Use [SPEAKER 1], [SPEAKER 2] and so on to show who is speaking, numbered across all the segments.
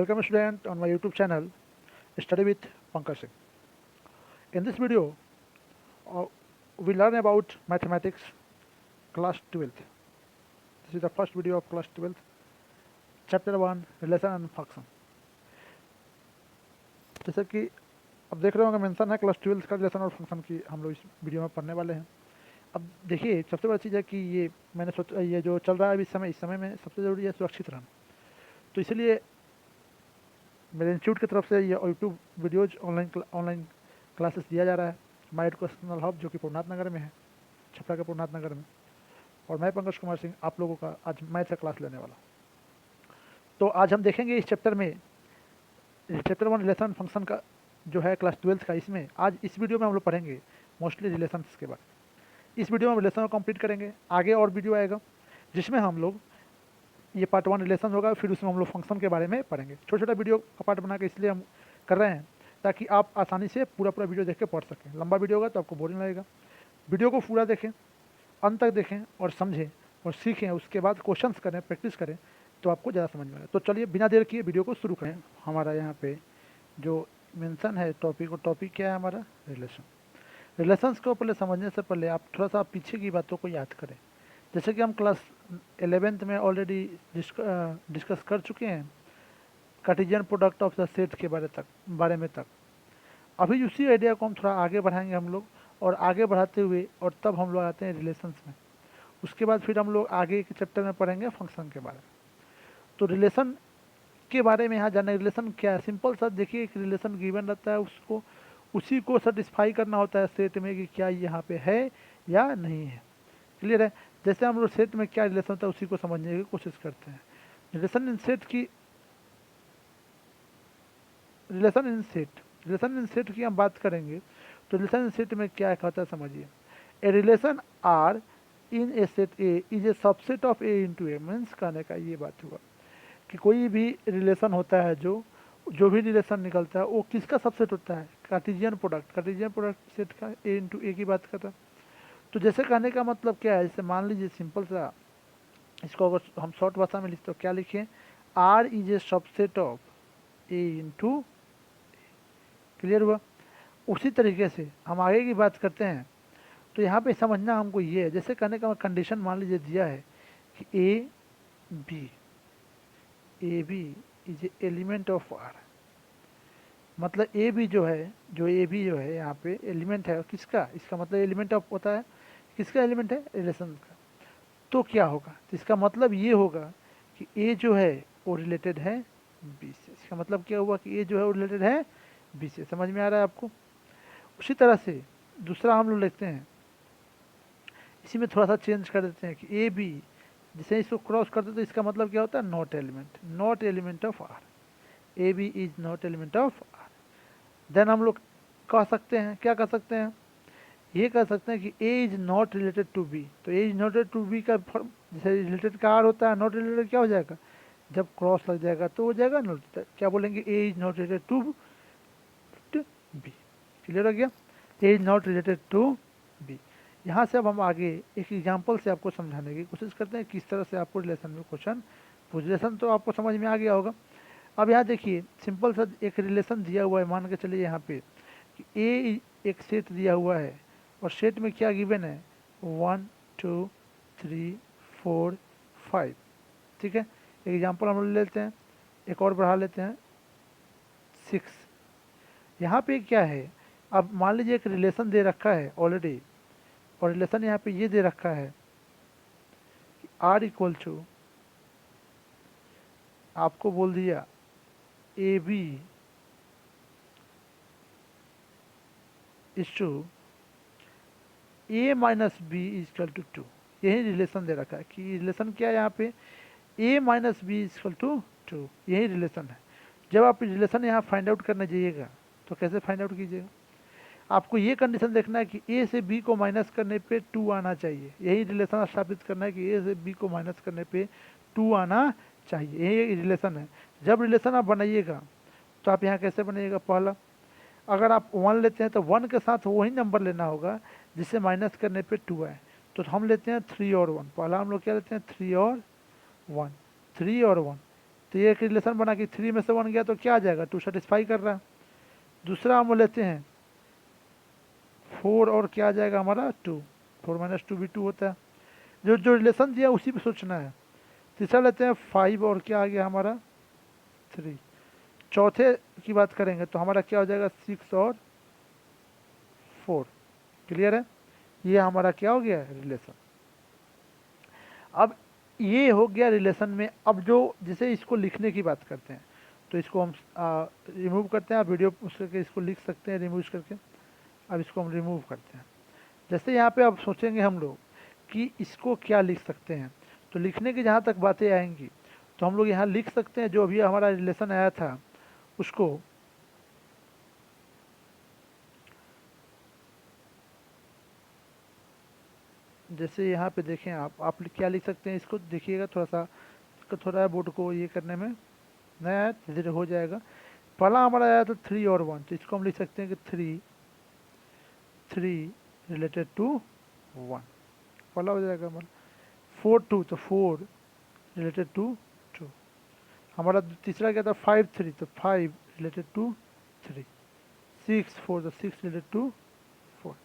[SPEAKER 1] Welcome student on my YouTube channel Study with Pankaj Singh. In this video, uh, we learn about mathematics class 12th. This is the first video of class 12th, chapter 1 relation and function. जैसे कि अब देख रहे होंगे mention है class 12th का relation और function की हम लोग इस वीडियो में पढ़ने वाले हैं। अब देखिए सबसे बड़ी चीज़ है कि ये मैंने सोचा ये जो चल रहा है अभी इस समय में सबसे ज़रूरी है सुरक्षित रहना। तो इसलिए मेरे इंस्टीट्यूट की तरफ से ये यूट्यूब वीडियोज ऑनलाइन क्लासेस दिया जा रहा है माई एजुकेशनल हब जो कि पूर्णाथ नगर में है, छपरा के पूर्णाथ नगर में। और मैं पंकज कुमार सिंह आप लोगों का आज मैथ का क्लास लेने वाला। तो आज हम देखेंगे इस चैप्टर में चैप्टर 1 रिलेशन फंक्शन का जो है क्लास 12th का। इसमें आज इस वीडियो में हम लोग पढ़ेंगे मोस्टली रिलेशंस के बारे। इस वीडियो में हम रिलेशन को कंप्लीट करेंगे। आगे और वीडियो आएगा जिसमें हम लोग ये पार्ट 1 रिलेशन होगा, फिर उसमें हम लोग फंक्शन के बारे में पढ़ेंगे। छोटा छोटा वीडियो का पार्ट बना के इसलिए हम कर रहे हैं ताकि आप आसानी से पूरा वीडियो देख के पढ़ सकें। लंबा वीडियो होगा तो आपको बोरिंग लगेगा। वीडियो को पूरा देखें, अंत तक देखें और समझें और सीखें। उसके बाद क्वेश्चंस करें, प्रैक्टिस करें तो आपको ज़्यादा समझ में आएगा। तो चलिए बिना देर किए वीडियो को शुरू करें। हमारा यहाँ पे जो मेंशन है टॉपिक क्या है हमारा रिलेशन। रिलेशंस को पहले समझने से पहले आप थोड़ा सा पीछे की बातों को याद करें। जैसे कि हम क्लास 11th में ऑलरेडी डिस्कस कर चुके हैं Cartesian product of the set के बारे में तक। अभी उसी आइडिया को हम थोड़ा आगे बढ़ाएंगे हम लोग, और आगे बढ़ाते हुए और तब हम लोग आते हैं रिलेशंस में। उसके बाद फिर हम लोग आगे के चैप्टर में पढ़ेंगे फंक्शन के बारे में। तो रिलेशन के बारे में यहाँ जाना, रिलेशन क्या है सिंपल सा देखिए। एक रिलेशन गिवन रहता है, उसको उसी को सेटिस्फाई करना होता है सेट में कि क्या यहाँ पे है या नहीं है। क्लियर है। जैसे हम लोग सेट में क्या रिलेशन होता है उसी को समझने की कोशिश करते हैं। रिलेशन इन सेट की हम बात करेंगे तो रिलेशन इन सेट में क्या होता है समझिए। A relation R in a set A is a subset of A into A. Means कहने का ये बात हुआ कि कोई भी रिलेशन होता है जो भी रिलेशन निकलता है वो किसका सबसेट होता है, कार्टेशियन प्रोडक्ट सेट का ए इंटू ए की बात करता है। तो जैसे कहने का मतलब क्या है, जैसे मान लीजिए सिंपल सा इसको अगर हम शॉर्ट भाषा में लिखते तो क्या लिखें, R is a subset of A into. Clear हुआ। उसी तरीके से हम आगे की बात करते हैं तो यहाँ पे समझना हमको ये है, जैसे कहने का कंडीशन मान लीजिए दिया है कि a b is a element of R. मतलब ए बी जो है यहाँ पे एलिमेंट है किसका, इसका मतलब एलिमेंट ऑफ होता है किसका, एलिमेंट है रिलेशन का। तो क्या होगा, तो इसका मतलब ये होगा कि ए जो है वो रिलेटेड है बी से। इसका मतलब क्या हुआ कि ए जो है वो रिलेटेड है बी से। समझ में आ रहा है आपको। उसी तरह से दूसरा हम लोग लिखते हैं, इसी में थोड़ा सा चेंज कर देते हैं कि ए बी, जैसे इसको क्रॉस करते तो इसका मतलब क्या होता है, not element of R. A b is not element of R. Then हम लोग कह सकते हैं, क्या कह सकते हैं, ये कह सकते हैं कि A is not related to B. तो A is not related to B का जैसे रिलेटेड का आर होता है, नॉट रिलेटेड क्या हो जाएगा, जब क्रॉस लग जाएगा तो हो जाएगा नॉट। क्या बोलेंगे, A is not related to B. Clear हो गया, A is not related to B. यहाँ से अब हम आगे एक एग्जाम्पल से आपको समझाने की कोशिश करते हैं किस तरह से आपको रिलेशन में क्वेश्चन रिलेशन तो आपको समझ में आ गया होगा। अब यहाँ देखिए सिंपल सा एक रिलेशन दिया हुआ है, मान के चलिए यहाँ पे कि ए एक सेट दिया हुआ है और सेट में क्या गिवन है 1 2 3 4 5। ठीक है, एग्जाम्पल हम ले लेते हैं, एक और बढ़ा लेते हैं 6। यहाँ पे क्या है, अब मान लीजिए एक रिलेशन दे रखा है ऑलरेडी, और रिलेशन यहाँ पे ये दे रखा है कि आर इक्वल टू, आपको बोल दिया a b is to a minus b equal to 2। यही रिलेशन दे रखा है कि रिलेशन क्या है यहाँ पे, ए माइनस बी इजकल टू 2, यही रिलेशन है। जब आप रिलेशन यहाँ फाइंड आउट करने जाइएगा तो कैसे फाइंड आउट कीजिएगा, आपको ये कंडीशन देखना है कि ए से बी को माइनस करने पे 2 आना चाहिए। यही रिलेशन स्थापित करना है कि ए से बी को माइनस करने पे 2 आना चाहिए, यही रिलेशन है। जब रिलेशन आप बनाइएगा तो आप यहाँ कैसे बनाइएगा, पहला अगर आप 1 लेते हैं तो 1 के साथ वही नंबर लेना होगा जिससे माइनस करने पे 2 आए। तो हम लेते हैं 3 और 1। पहला हम लोग क्या लेते हैं 3 और 1, 3 और 1। तो ये एक रिलेशन बना कि 3 में से 1 गया तो क्या आ जाएगा, 2 सेटिस्फाई कर रहा है। दूसरा हम लेते हैं 4 और क्या आ जाएगा हमारा 2, 4 माइनस 2 भी 2 होता है। जो जो रिलेशन दिया उसी पे सोचना है। तीसरा लेते हैं 5 और क्या आ गया हमारा 3। चौथे की बात करेंगे तो हमारा क्या हो जाएगा 6 और 4। क्लियर है, ये हमारा क्या हो गया रिलेशन। अब ये हो गया रिलेशन में। अब जो जैसे इसको लिखने की बात करते हैं तो इसको हम रिमूव करते हैं। आप वीडियो उस करके इसको लिख सकते हैं रिमूव करके। अब इसको हम रिमूव करते हैं। जैसे यहाँ पे अब सोचेंगे हम लोग कि इसको क्या लिख सकते हैं, तो लिखने की जहाँ तक बातें आएंगी तो हम लोग यहाँ लिख सकते हैं जो अभी हमारा रिलेशन आया था उसको जैसे यहाँ पे देखें आप क्या लिख सकते हैं, इसको देखिएगा थोड़ा सा, थोड़ा बोर्ड को ये करने में नया है, धीरे धीरे हो जाएगा। पहला हमारा आया था 3 और 1, तो इसको हम लिख सकते हैं कि 3 रिलेटेड टू 1, पहला हो जाएगा हमारा। 4 2 तो 4 रिलेटेड टू 2। हमारा तीसरा क्या था 5 3 तो 5 रिलेटेड टू 3। 6 4 तो 6 रिलेटेड टू 4।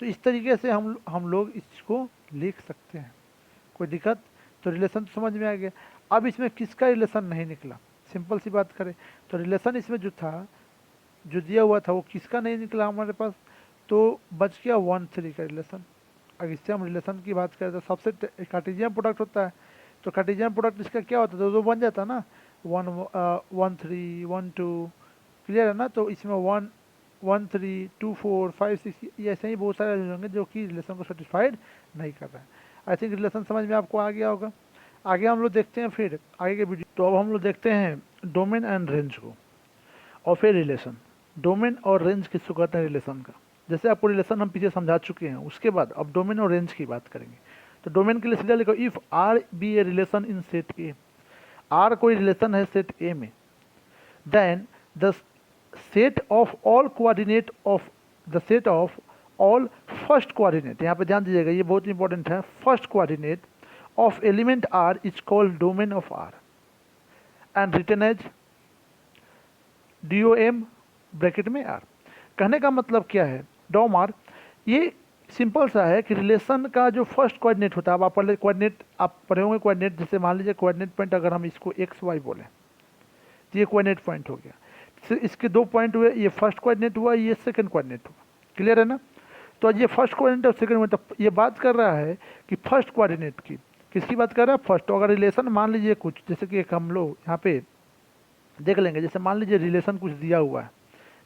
[SPEAKER 1] तो इस तरीके से हम लोग इसको लिख सकते हैं, कोई दिक्कत। तो रिलेशन तो समझ में आ गया। अब इसमें किसका रिलेशन नहीं निकला, सिंपल सी बात करें तो रिलेशन इसमें जो था, जो दिया हुआ था वो किसका नहीं निकला हमारे पास, तो बच गया 1 3 का रिलेशन। अगर इससे हम रिलेशन की बात करें तो सबसे कार्टेशियन प्रोडक्ट होता है, तो कार्टेशियन प्रोडक्ट इसका क्या होता है, तो बन जाता है ना 1 3 1 2। क्लियर है ना। तो इसमें 1 1 3 2 4 5 6 ये ऐसे ही बहुत सारे होंगे जो कि रिलेशन को सेटिस्फाइड नहीं कर रहे हैं। आई थिंक रिलेशन समझ में आपको आ गया होगा। आगे हम लोग देखते हैं फिर आगे के वीडियो। तो अब हम लोग देखते हैं डोमेन एंड रेंज को और फिर रिलेशन। डोमेन और रेंज किसको कहते हैं रिलेशन का। जैसे आपको रिलेशन हम पीछे समझा चुके हैं, उसके बाद अब डोमेन और रेंज की बात करेंगे। तो डोमेन के लिए सीधा लिखो if R be a relation in set A, R कोई रिलेशन है सेट ए में, then the set of all coordinate of the set of all first coordinate, यहाँ पे ध्यान दीजिएगा ये बहुत इंपॉर्टेंट है, first coordinate of element R is called domain of R and written as DOM bracket में R. कहने का मतलब क्या है, डोम आर ये सिंपल सा है कि रिलेशन का जो फर्स्ट कोऑर्डिनेट होता है, अब आप पहले कोऑर्डिनेट आप पढ़े होंगे कोऑर्डिनेट, जैसे मान लीजिए कोऑर्डिनेट पॉइंट अगर हम इसको XY बोले तो ये कोऑर्डिनेट पॉइंट हो गया। इसके 2 पॉइंट हुए, ये फर्स्ट कोऑर्डिनेट हुआ, ये सेकंड कोऑर्डिनेट हुआ। क्लियर है ना। तो ये फर्स्ट कोऑर्डिनेट और सेकंड में, तो ये बात कर रहा है कि फर्स्ट कोऑर्डिनेट की, किसकी बात कर रहा है फर्स्ट। तो अगर रिलेशन मान लीजिए कुछ, जैसे कि एक हम लोग यहाँ पे देख लेंगे, जैसे मान लीजिए रिलेशन कुछ दिया हुआ है।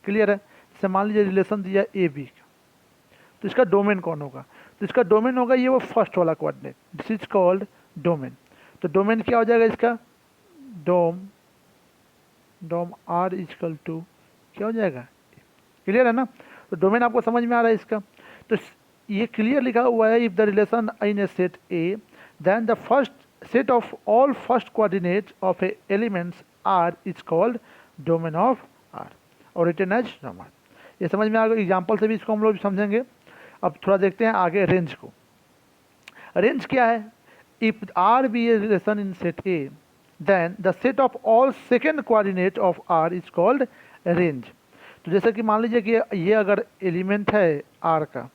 [SPEAKER 1] क्लियर है। जैसे मान लीजिए रिलेशन दिया AB, तो इसका डोमेन कौन होगा, तो इसका डोमेन होगा ये वो फर्स्ट वाला coordinate, this is called domain. तो डोमेन क्या हो जाएगा इसका, डोम R इजकल टू क्या हो जाएगा। क्लियर है ना। तो डोमेन आपको समझ में आ रहा है इसका। तो ये क्लियर लिखा हुआ है if the relation in a set A then the first set of all first coordinate of a elements R is called domain of R और रिटन एज डोमेन। ये समझ में आ गया। एग्जाम्पल से भी इसको हम लोग समझेंगे। अब थोड़ा देखते हैं आगे रेंज को। रेंज क्या है, if R be a relation in set A then the set of all second coordinate of R is called range. तो जैसे कि मान लीजिए कि ये अगर एलिमेंट है R का,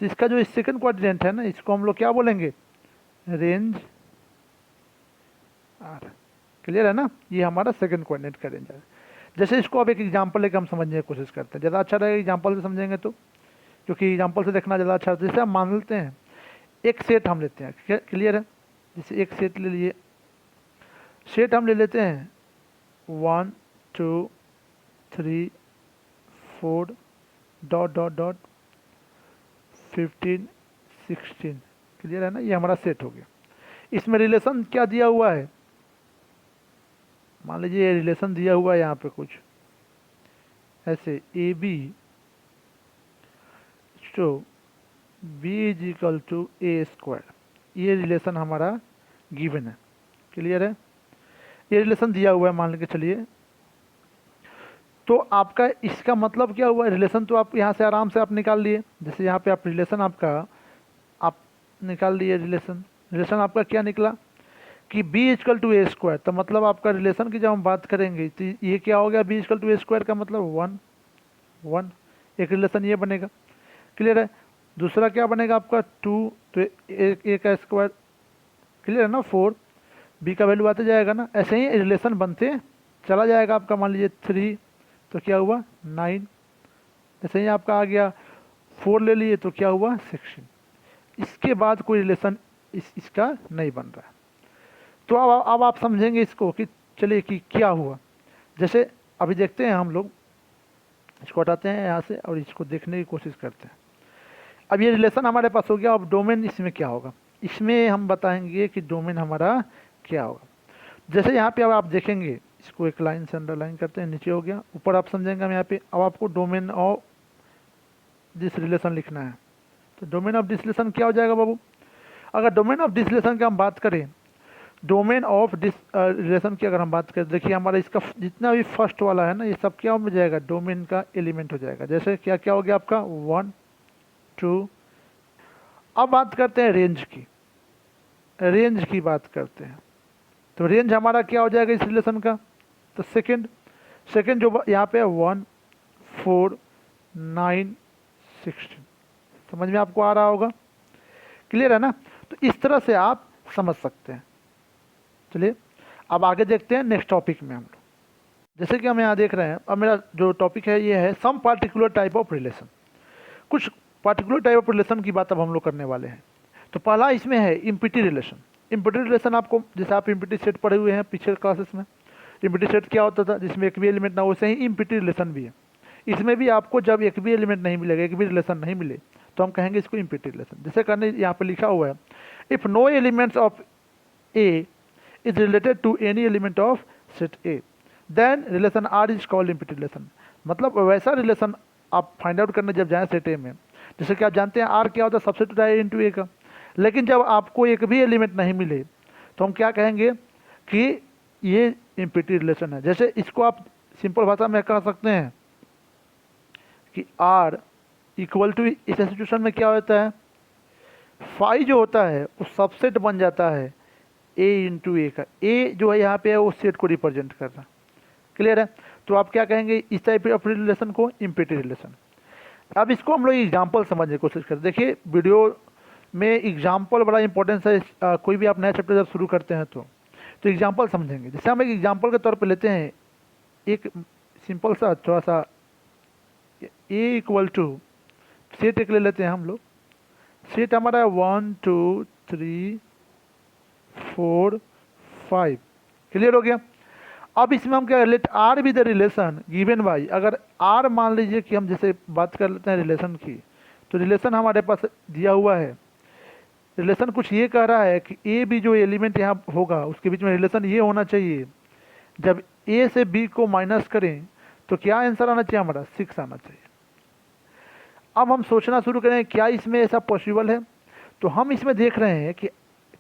[SPEAKER 1] तो इसका जो सेकेंड कोऑर्डिनेट है ना, इसको हम लोग क्या बोलेंगे, रेंज R। क्लियर है ना। ये हमारा सेकेंड कोऑर्डिनेट का रेंज है। जैसे इसको अब एक एग्जांपल लेकर हम समझने की कोशिश करते हैं, ज़्यादा अच्छा रहेगा एग्जांपल से समझेंगे तो, क्योंकि एग्जांपल से देखना ज़्यादा अच्छा है। जैसे हम मान लेते हैं एक सेट हम लेते हैं। क्लियर है। जैसे एक सेट ले लिए, सेट हम ले लेते हैं 1 2 3 4 डॉट डॉट डॉट 15 16। क्लियर है ना। ये हमारा सेट हो गया। इसमें रिलेशन क्या दिया हुआ है, मान लीजिए ये रिलेशन दिया हुआ है यहाँ पे कुछ ऐसे AB तो B is equal to A²। ये रिलेशन हमारा गिवन है। क्लियर है। ये रिलेशन दिया हुआ है मान लेके चलिए। तो आपका इसका मतलब क्या हुआ, रिलेशन तो आप यहाँ से आराम से आप निकाल लिए। जैसे यहाँ पे आप रिलेशन आपका आप निकाल लिए, रिलेशन आपका क्या निकला कि b equal to a square, तो मतलब आपका रिलेशन की जब हम बात करेंगे तो ये क्या हो गया, b equal to a square का मतलब 1 1, एक रिलेशन ये बनेगा। क्लियर है। दूसरा क्या बनेगा आपका 2, तो ए का स्क्वायर, क्लियर है ना, 4, बी का वैल्यू आते जाएगा ना, ऐसे ही रिलेशन बनते चला जाएगा आपका। मान लीजिए 3, तो क्या हुआ 9, ऐसे ही आपका आ गया 4 ले लिए तो क्या हुआ 16। इसके बाद कोई रिलेशन इसका नहीं बन रहा है। तो अब आप समझेंगे इसको कि चलिए कि क्या हुआ। जैसे अभी देखते हैं हम लोग, इसको हटाते हैं यहाँ से और इसको देखने की कोशिश करते हैं। अब ये रिलेशन हमारे पास हो गया। अब डोमेन इसमें क्या होगा, इसमें हम बताएंगे कि डोमेन हमारा क्या होगा। जैसे यहाँ पे अब आप देखेंगे, इसको एक लाइन से अंडरलाइन करते हैं, नीचे हो गया, ऊपर आप समझेंगे हम यहाँ पे। अब आपको डोमेन ऑफ दिस रिलेशन लिखना है। तो डोमेन ऑफ दिस रिलेशन क्या हो जाएगा बाबू, अगर डोमेन ऑफ दिस रिलेशन की हम बात करें, डोमेन ऑफ दिस रिलेशन की अगर हम बात करें, देखिए हमारा इसका जितना भी फर्स्ट वाला है ना, ये सब क्या हो जाएगा, डोमेन का एलिमेंट हो जाएगा। जैसे क्या क्या हो गया आपका 1 2। अब बात करते हैं रेंज की, रेंज की बात करते हैं। तो रेंज हमारा क्या हो जाएगा इस रिलेशन का, तो सेकंड जो यहाँ पे 1 4 9 16, समझ में आपको आ रहा होगा, क्लियर है ना। तो इस तरह से आप समझ सकते हैं। चलिए अब आगे देखते हैं नेक्स्ट टॉपिक में हम लोग। जैसे कि हम यहाँ देख रहे हैं, अब मेरा जो टॉपिक है ये है सम पार्टिकुलर टाइप ऑफ रिलेशन। कुछ पार्टिकुलर टाइप ऑफ रिलेशन की बात अब हम लोग करने वाले हैं। तो पहला इसमें है इम्पिटी रिलेशन। इम्पिटी रिलेशन आपको, जैसे आप इम्पिटी सेट पढ़े हुए हैं पिछले क्लासेस में, इम्पिटी सेट क्या होता था, जिसमें एक भी एलिमेंट ना हो, वैसे ही इम्पिटी रिलेशन भी है। इसमें भी आपको जब एक भी एलिमेंट नहीं मिलेगा, एक भी रिलेशन नहीं मिले, तो हम कहेंगे इसको इम्पिटी रिलेशन। जैसे करने यहाँ पे लिखा हुआ है, if no elements of a is related to any element of set A, then relation R is called implicit relation। मतलब वैसा रिलेशन आप फाइंड आउट करने जब जाएं सेट ए में, जैसे कि आप जानते हैं R क्या होता है, सब्सेट है इनटू ए का। लेकिन जब आपको एक भी एलिमेंट नहीं मिले तो हम क्या कहेंगे कि ये इम्प्लिसिट रिलेशन है। जैसे इसको आप सिंपल भाषा में कह सकते हैं कि R इक्वल टू, इस सिचुएशन में क्या होता है, फाई जो होता है वो सबसेट बन जाता है ए इंटू ए का। ए जो है यहाँ पे है वो सेट को रिप्रेजेंट कर रहा, क्लियर है। तो आप क्या कहेंगे इस टाइप ऑफ रिलेशन को, इम्प्लिसिट रिलेशन। अब इसको हम लोग एग्जाम्पल समझने की कोशिश करते हैं। देखिए वीडियो में एग्जाम्पल बड़ा इंपॉर्टेंस है। कोई भी आप नया चैप्टर जब शुरू करते हैं तो एग्जाम्पल समझेंगे। जैसे हम एक एग्जाम्पल के तौर पर लेते हैं, एक सिंपल सा थोड़ा सा ए इक्वल टू सेट एक ले लेते हैं हम लोग। सेट हमारा है 1 2 3 4 5, क्लियर हो गया। अब इसमें हम क्या let R be the relation given by, अगर आर मान लीजिए कि हम जैसे बात कर लेते हैं रिलेशन की, तो रिलेशन हमारे पास दिया हुआ है। रिलेशन कुछ ये कह रहा है कि ए बी जो एलिमेंट यहाँ होगा उसके बीच में रिलेशन ये होना चाहिए, जब ए से बी को माइनस करें तो क्या आंसर आना चाहिए हमारा 6 आना चाहिए। अब हम सोचना शुरू करें क्या इसमें ऐसा पॉसिबल है। तो हम इसमें देख रहे हैं कि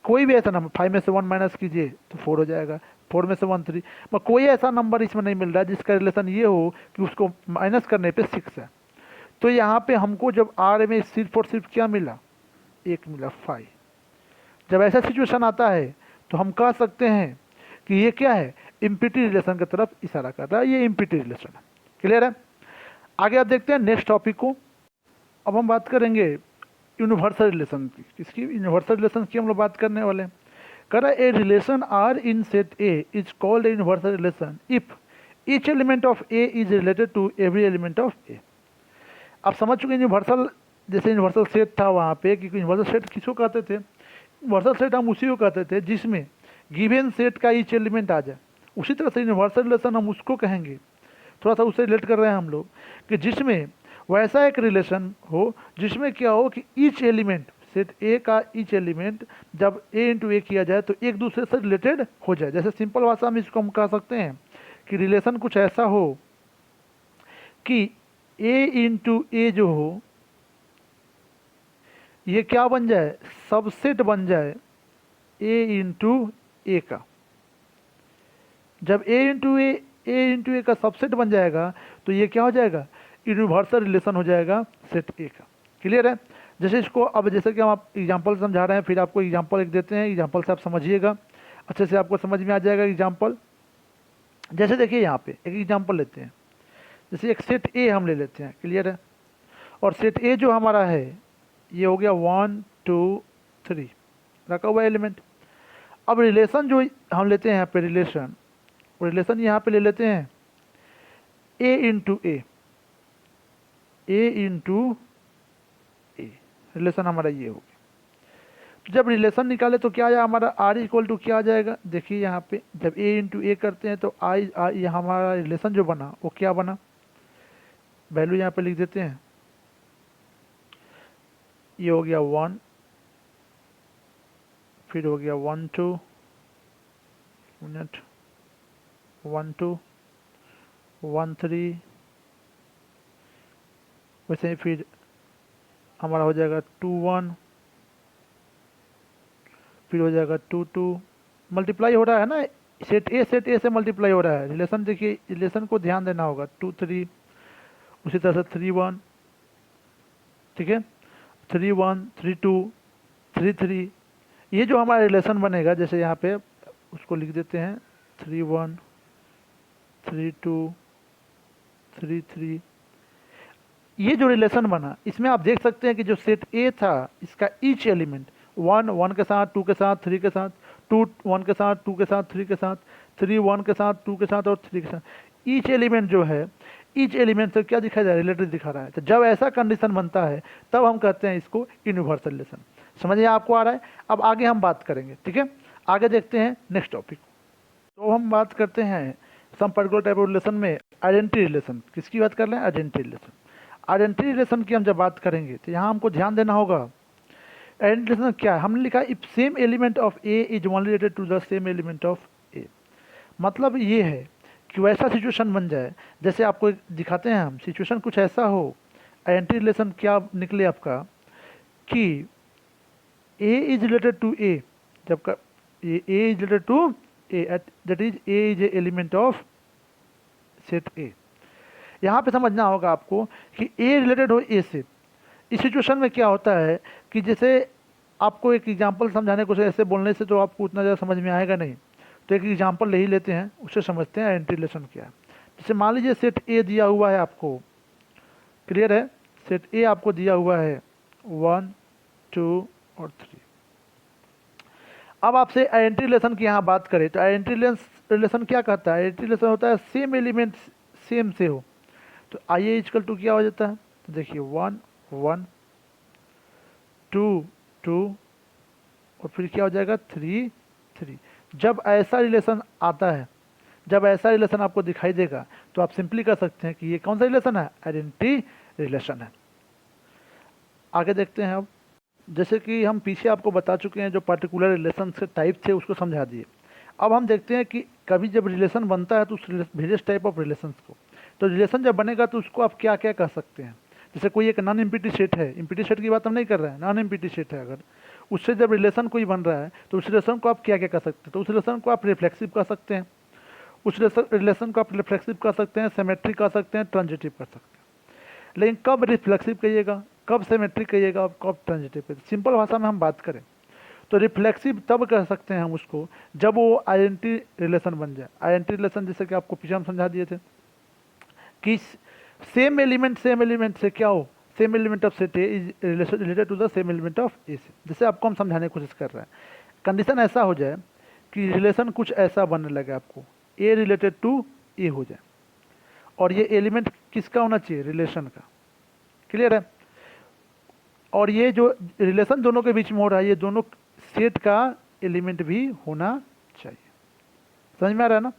[SPEAKER 1] कोई भी ऐसा नंबर 5 में से 1 माइनस कीजिए तो 4 हो जाएगा, 4 में से 1 3, मगर कोई ऐसा नंबर इसमें नहीं मिल रहा है जिसका रिलेशन ये हो कि उसको माइनस करने पे 6 है। तो यहाँ पे हमको जब आर में सिर्फ और सिर्फ क्या मिला, 1 मिला 5। जब ऐसा सिचुएशन आता है तो हम कह सकते हैं कि ये क्या है, इम्प्लिसिट रिलेशन की तरफ इशारा कर रहा है, ये इम्प्लिसिट रिलेशन है, क्लियर है। आगे आप देखते हैं नेक्स्ट टॉपिक को। अब हम बात करेंगे यूनिवर्सल रिलेशन की। किसकी, यूनिवर्सल रिलेशन की हम लोग बात करने वाले हैं। कह रहा है a relation R in set A is called a universal relation if each element of A is related to every element of A. आप समझ चुके यूनिवर्सल, जैसे यूनिवर्सल सेट था वहाँ पे, कि यूनिवर्सल सेट किसको कहते थे, यूनिवर्सल सेट हम उसी को कहते थे जिसमें गिवन सेट का ईच एलिमेंट आ जाए। उसी तरह से यूनिवर्सल रिलेशन हम उसको कहेंगे, थोड़ा सा उससे रिलेट कर रहे हैं हम लोग, कि जिसमें वैसा एक रिलेशन हो जिसमें क्या हो कि ईच एलिमेंट, सेट ए का ईच एलिमेंट जब ए इंटू ए किया जाए तो एक दूसरे से रिलेटेड हो जाए। जैसे सिंपल भाषा में इसको हम कह सकते हैं कि रिलेशन कुछ ऐसा हो कि ए इंटू ए जो हो ये क्या बन जाए, सबसेट बन जाए ए इंटू ए का। जब ए इंटू ए का सबसेट बन जाएगा तो ये क्या हो जाएगा, यूनिवर्सल रिलेशन हो जाएगा सेट ए का, क्लियर है। जैसे इसको अब जैसे कि हम आप एग्जांपल समझा रहे हैं, फिर आपको एग्जांपल एक देते हैं, एग्जांपल से आप समझिएगा। अच्छे से आपको समझ में आ जाएगा। एग्जाम्पल जैसे देखिए यहाँ पे एक एग्जाम्पल लेते हैं, जैसे एक सेट ए हम ले लेते हैं, क्लियर है। और सेट ए जो हमारा है ये हो गया 1 2 3 रखा हुआ एलिमेंट। अब रिलेशन जो हम लेते हैं यहाँ पे, रिलेशन यहाँ पे ले लेते हैं ए इंटू ए, ए रिलेशन हमारा ये हो गया। तो जब रिलेशन निकाले तो क्या आया हमारा, आर इक्वल टू क्या आ जाएगा, देखिए यहाँ पे जब ए इंटू ए करते हैं तो आई हमारा रिलेशन जो बना वो क्या बना, वैल्यू यहाँ पे लिख देते हैं, ये हो गया 1, फिर हो गया 1 2 मिनट 1 2 1 3, वैसे ही फिर हमारा हो जाएगा 2 1, फिर हो जाएगा 2 2, मल्टीप्लाई हो रहा है ना, सेट ए से मल्टीप्लाई हो रहा है। रिलेशन देखिए, रिलेशन को ध्यान देना होगा, 2 3, उसी तरह से 3 1, ठीक है, 3 1 3 2 3 3, ये जो हमारा रिलेशन बनेगा, जैसे यहाँ पे उसको लिख देते हैं 3 1 3 2 3 3, ये जो रिलेशन बना इसमें आप देख सकते हैं कि जो सेट ए था इसका ईच एलिमेंट 1 1 के साथ, 2 के साथ, 3 के साथ, 2 1 के साथ, 2 के साथ, 3 के साथ, 3 1 के साथ, 2 के साथ और 3 के साथ, ईच एलिमेंट जो है, ईच एलिमेंट से क्या दिखा जा रहा है, रिलेटेड दिखा रहा है। तो जब ऐसा कंडीशन बनता है तब हम कहते हैं इसको यूनिवर्सल रिलेशन। समझिए आपको आ रहा है। अब आगे हम बात करेंगे, ठीक है, आगे देखते हैं नेक्स्ट टॉपिक। तो हम बात करते हैं some particular type of relation में आइडेंटिटी रिलेशन। किसकी बात कर रहे हैं, आइडेंटिटी रिलेशन। आइडेंटिटी रिलेशन की हम जब बात करेंगे तो यहाँ हमको ध्यान देना होगा, आइडेंटिटी रिलेशन क्या है, हमने लिखा if same element of A is only related to the same element of A. मतलब ये है कि वैसा सिचुएशन बन जाए, जैसे आपको दिखाते हैं हम, सिचुएशन कुछ ऐसा हो, आइडेंटिटी रिलेशन क्या निकले आपका कि A is related to A, जब का A is related to A, that is A is a element of set A. यहाँ पे समझना होगा आपको कि ए रिलेटेड हो ए से। इस सिचुएशन में क्या होता है कि जैसे आपको एक एग्जांपल समझाने को, ऐसे बोलने से तो आपको उतना ज़्यादा समझ में आएगा नहीं, तो एक एग्जांपल ले ही लेते हैं, उससे समझते हैं आइडेंटिटी रिलेशन क्या है। जैसे मान लीजिए सेट ए दिया हुआ है आपको, क्लियर है, सेट ए आपको दिया हुआ है 1 2 और 3। अब आपसे आइडेंटिटी रिलेशन की यहाँ बात करें तो आइडेंटिटी रिलेशन क्या कहता है, आइडेंटिटी रिलेशन होता है सेम एलिमेंट सेम से हो। तो आई ए इक्वल टू क्या हो जाता है, तो देखिए 1 1 2 2 और फिर क्या हो जाएगा 3 3। जब ऐसा रिलेशन आता है, जब ऐसा रिलेशन आपको दिखाई देगा तो आप सिंपली कह सकते हैं कि ये कौन सा रिलेशन है, आइडेंटिटी रिलेशन है। आगे देखते हैं। अब जैसे कि हम पीछे आपको बता चुके हैं, जो पर्टिकुलर रिलेशन से टाइप थे उसको समझा दिए। अब हम देखते हैं कि कभी जब रिलेशन बनता है तो उस वेरियस टाइप ऑफ रिलेशंस को, तो रिलेशन जब बनेगा तो उसको आप क्या क्या कह सकते हैं। जैसे कोई एक नॉन एम्प्टी सेट है, एम्प्टी सेट की बात हम नहीं कर रहे हैं, नॉन एम्प्टी सेट है, अगर उससे जब रिलेशन कोई बन रहा है तो उस रिलेशन को आप क्या क्या कह सकते हैं, तो उस रिलेशन को आप रिफ्लेक्सिव कह सकते हैं, उस रिलेशन को आप रिफ्लेक्सिव कह सकते हैं, सिमेट्रिक कह सकते हैं, ट्रांजिटिव कह सकते हैं। लेकिन कब रिफ्लेक्सिव कहिएगा, कब सिमेट्रिक कहिएगा और कब ट्रांजिटिव कहिएगा, सिंपल भाषा में हम बात करें तो रिफ्लेक्सिव तब कह सकते हैं हम उसको जब वो आइडेंटिटी रिलेशन बन जाए। आइडेंटिटी रिलेशन जैसे कि आपको पीछे हम समझा दिए थे कि सेम एलिमेंट से क्या हो, same element of set A is related to the same element of A से। जैसे आपको हम समझाने की कोशिश कर रहे हैं, कंडीशन ऐसा हो जाए कि रिलेशन कुछ ऐसा बनने लगे आपको, ए रिलेटेड टू ए हो जाए, और ये एलिमेंट किसका होना चाहिए, रिलेशन का, क्लियर है। और ये जो रिलेशन दोनों के बीच में हो रहा है, ये दोनों सेट का एलिमेंट भी होना चाहिए। समझ में आ रहा है ना।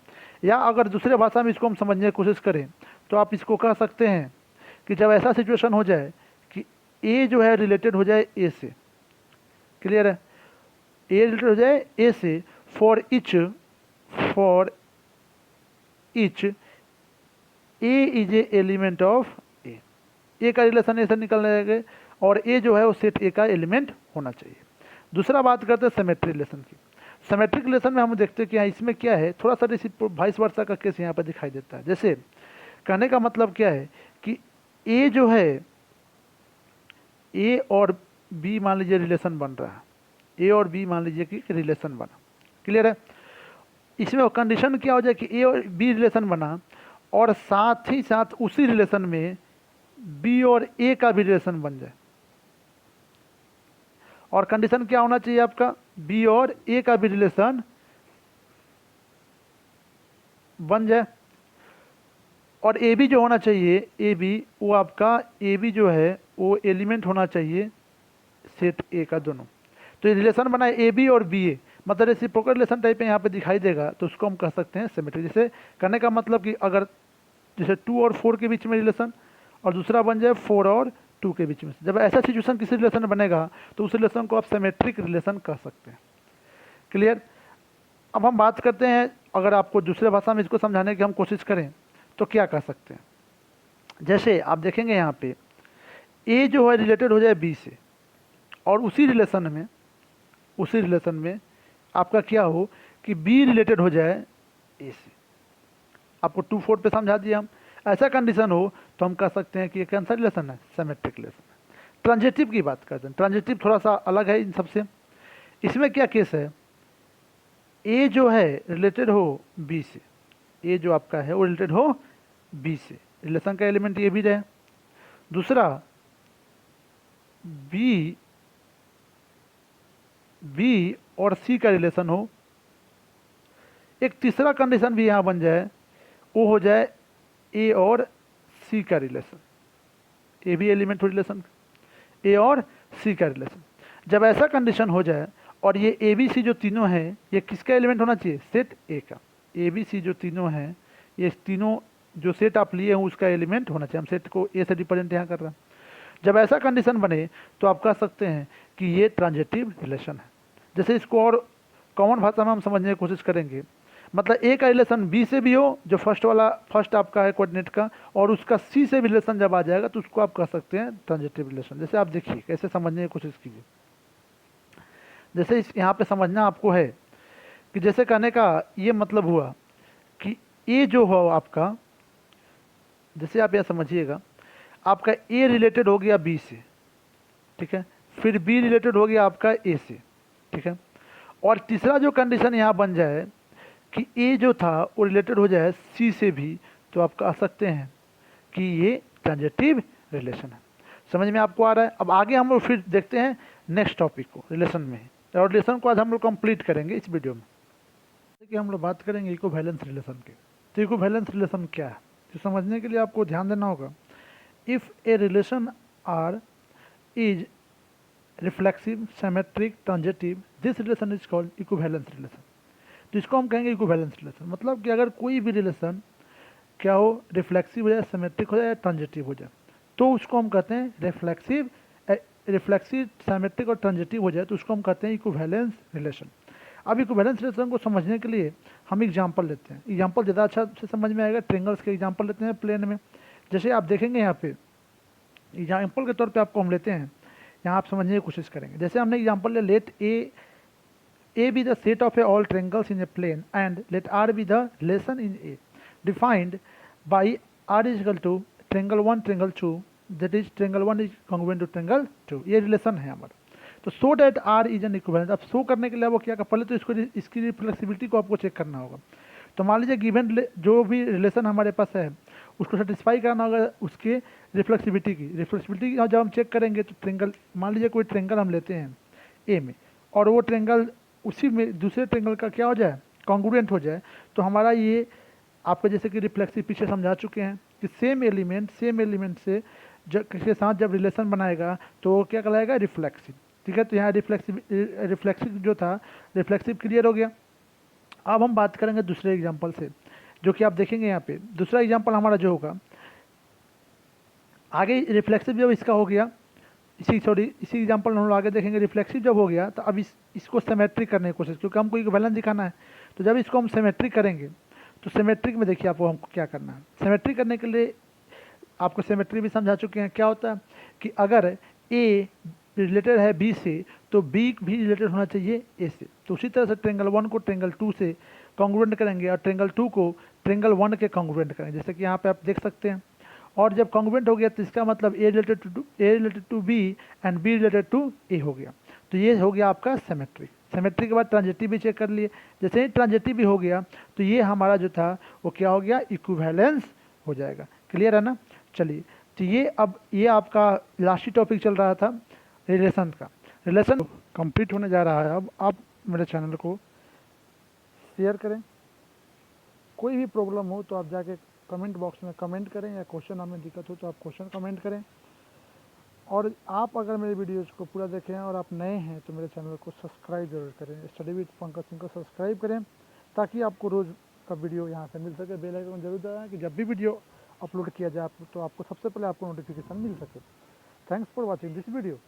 [SPEAKER 1] या अगर दूसरे भाषा में इसको हम समझने की कोशिश करें तो आप इसको कह सकते हैं कि जब ऐसा सिचुएशन हो जाए कि ए जो है रिलेटेड हो जाए ए से, क्लियर है, ए रिलेटेड हो जाए ए से for each a is a element of A का रिलेशन ऐसे निकलने लगे और ए जो है वो सेट ए का एलिमेंट होना चाहिए। दूसरा बात करते हैं सिमेट्रिक रिलेशन की। सिमेट्रिक रिलेशन में हम देखते हैं कि यहाँ इसमें क्या है, थोड़ा सा वाइस वर्सा का केस यहाँ पर दिखाई देता है। जैसे कहने का मतलब क्या है कि ए जो है, ए और बी मान लीजिए रिलेशन बन रहा है, ए और बी मान लीजिए कि रिलेशन बना, क्लियर है। इसमें कंडीशन क्या हो जाए कि ए और बी रिलेशन बना और साथ ही साथ उसी रिलेशन में बी और ए का भी रिलेशन बन जाए। और कंडीशन क्या होना चाहिए आपका, बी और ए का भी रिलेशन बन जाए। और ए बी जो होना चाहिए, ए बी वो आपका ए बी जो है वो एलिमेंट होना चाहिए सेट ए का दोनों। तो ये रिलेशन बना है ए बी और बी ए, मतलब रेसिप्रोकल रिलेशन टाइप में यहाँ पे दिखाई देगा, तो उसको हम कह सकते हैं सिमेट्रिक। जैसे कहने का मतलब कि अगर जैसे 2 और 4 के बीच में रिलेशन और दूसरा बन जाए 4 और 2 के बीच में, जब ऐसा सिचुएशन किसी रिलेशन में बनेगा तो उस रिलेशन को आप सिमेट्रिक रिलेशन कह सकते हैं। क्लियर। अब हम बात करते हैं, अगर आपको दूसरे भाषा में इसको समझाने की हम कोशिश करें तो क्या कह सकते हैं। जैसे आप देखेंगे यहाँ पे ए जो है रिलेटेड हो जाए बी से, और उसी रिलेशन में आपका क्या हो कि बी रिलेटेड हो जाए ए से। आपको 2 4 पे समझा दिया हम। ऐसा कंडीशन हो तो हम कह सकते हैं कि ये कौन सा रिलेशन है, सिमेट्रिक रिलेशन है। ट्रांजिटिव की बात करते हैं, ट्रांजिटिव थोड़ा सा अलग है इन सबसे। इसमें क्या केस है, ए जो है रिलेटेड हो बी से, ए जो आपका है वो रिलेटेड हो बी से, रिलेशन का एलिमेंट ये भी रहे। दूसरा बी और सी का रिलेशन हो। एक तीसरा कंडीशन भी यहाँ बन जाए, वो हो जाए ए और सी का रिलेशन, ए भी एलिमेंट हो रिलेशन, ए और सी का रिलेशन। जब ऐसा कंडीशन हो जाए और ये ए बी सी जो तीनों हैं ये किसका एलिमेंट होना चाहिए, सेट ए का। ए बी सी जो तीनों हैं ये तीनों जो सेट आप लिए हैं उसका एलिमेंट होना चाहिए। हम सेट को ए से रिप्रेजेंट यहाँ कर रहे हैं। जब ऐसा कंडीशन बने तो आप कह सकते हैं कि ये ट्रांजिटिव रिलेशन है। जैसे इसको और कॉमन भाषा में हम समझने की कोशिश करेंगे, मतलब ए का रिलेशन बी से भी हो, जो फर्स्ट आपका है कोऑर्डिनेट का, और उसका सी से भी रिलेशन जब आ जाएगा तो उसको आप कह सकते हैं ट्रांजिटिव रिलेशन। जैसे आप देखिए कैसे समझने की कोशिश कीजिए। जैसे इस यहाँ पे समझना आपको है कि जैसे कहने का ये मतलब हुआ कि ए जो हो आपका, जैसे आप यह समझिएगा आपका ए रिलेटेड हो गया बी से, ठीक है, फिर बी रिलेटेड हो गया आपका ए से, ठीक है, और तीसरा जो कंडीशन यहाँ बन जाए कि ए जो था वो रिलेटेड हो जाए सी से भी, तो आप कह सकते हैं कि ये ट्रांजिटिव रिलेशन है। समझ में आपको आ रहा है। अब आगे हम लोग फिर देखते हैं नेक्स्ट टॉपिक को रिलेशन में, और रिलेशन को आज हम लोग कंप्लीट करेंगे इस वीडियो में। देखिए हम लोग बात करेंगे इक्विवेलेंस रिलेशन के। तो इक्विवेलेंस रिलेशन क्या है, तो समझने के लिए आपको ध्यान देना होगा। If a relation R is reflexive, symmetric, transitive, this relation is called equivalence relation. तो इसको हम कहेंगे इक्विवेलेंस रिलेशन। मतलब कि अगर कोई भी रिलेशन क्या हो, रिफ्लेक्सिव हो जाए, सिमेट्रिक हो जाए, ट्रांजिटिव हो जाए, तो उसको हम कहते हैं रिफ्लेक्सिव, सिमेट्रिक और ट्रांजिटिव हो जाए तो उसको हम कहते हैं इक्विवेलेंस रिलेशन। अब इक्विवेलेंस रिलेशन को समझने के लिए हम एग्जांपल लेते हैं। एग्जांपल ज़्यादा अच्छा से समझ में आएगा। ट्रेंगल्स के एग्जांपल लेते हैं प्लेन में। जैसे आप देखेंगे यहाँ पे एग्जाम्पल के तौर पे आपको हम लेते हैं, यहाँ आप समझने की कोशिश करेंगे। जैसे हमने एग्जांपल ले, let A be the set of a all triangles in a plane and let R be the relation in A defined by R is equal to triangle 1 triangle 2, that is triangle 1 is congruent to triangle 2। ये relation है हमारा। तो so that R is an equivalence. अब show करने के लिए वो क्या कर, पहले तो इसकी रिफ्लेक्सिबिलिटी को आपको चेक करना होगा। तो मान लीजिए गिवन जो भी रिलेशन हमारे पास है उसको सेटिस्फाई करना होगा उसके रिफ्लेक्सिबिलिटी की। रिफ्लेक्सिबिलिटी जब हम चेक करेंगे तो ट्रेंगल, मान लीजिए कोई ट्रेंगल हम लेते हैं ए में, और वो ट्रेंगल उसी में दूसरे ट्रेंगल का क्या हो जाए, कॉन्ग्रुएंट हो जाए, तो हमारा ये आपको जैसे कि रिफ्लेक्सिव पीछे समझा चुके हैं कि सेम एलिमेंट से के साथ जब रिलेशन बनाएगा तो वो क्या कहलाएगा, रिफ्लेक्सिव। ठीक है, तो यहाँ रिफ्लेक्सिव जो था, रिफ्लेक्सिव क्लियर हो गया। अब हम बात करेंगे दूसरे एग्जाम्पल से, जो कि आप देखेंगे यहाँ पे दूसरा एग्जाम्पल हमारा जो होगा आगे। रिफ्लेक्सिव जब इसका हो गया, इसी एग्जाम्पल में हम लोग आगे देखेंगे। रिफ्लेक्सिव जब हो गया तो अब इसको सिमेट्रिक करने की कोशिश, क्योंकि हमको इक्विवेलेंस दिखाना है। तो जब इसको हम सिमेट्रिक करेंगे तो सिमेट्रिक में देखिए आपको हमको क्या करना है। सिमेट्रिक करने के लिए आपको सिमेट्री भी समझा चुके हैं। क्या होता है कि अगर ए रिलेटेड है बी से तो बी भी रिलेटेड होना चाहिए ए से। तो उसी तरह से ट्रेंगल 1 को ट्रेंगल 2 से कॉन्ग्रुएंट करेंगे और ट्रेंगल 2 को ट्रेंगल 1 के कॉन्ग्रुएंट करेंगे, जैसे कि यहाँ पे आप देख सकते हैं। और जब कॉन्ग्रुएंट हो गया तो इसका मतलब A related to B and B related to A हो गया। तो ये हो गया आपका सिमेट्रिक। सिमेट्री के बाद ट्रांजिटिव भी चेक कर लिए। जैसे ही ट्रांजिटिव भी हो गया तो ये हमारा जो था वो क्या हो गया, इक्विवेलेंस हो जाएगा। क्लियर है ना। चलिए, तो ये आपका लास्ट ही टॉपिक चल रहा था रिलेशन का। रिलेशन कंप्लीट होने जा रहा है। अब आप मेरे चैनल को शेयर करें। कोई भी प्रॉब्लम हो तो आप जाके कमेंट बॉक्स में कमेंट करें, या क्वेश्चन हमें दिक्कत हो तो आप क्वेश्चन कमेंट करें। और आप अगर मेरे वीडियोज़ को पूरा देखें और आप नए हैं तो मेरे चैनल को सब्सक्राइब जरूर करें। स्टडी विद पंकज सिंह को सब्सक्राइब करें ताकि आपको रोज़ का वीडियो यहाँ से मिल सके। बेल आइकन जरूर दबाएं कि जब भी वीडियो अपलोड किया जाए तो आपको सबसे पहले आपको नोटिफिकेशन मिल सके। Thanks for watching this video.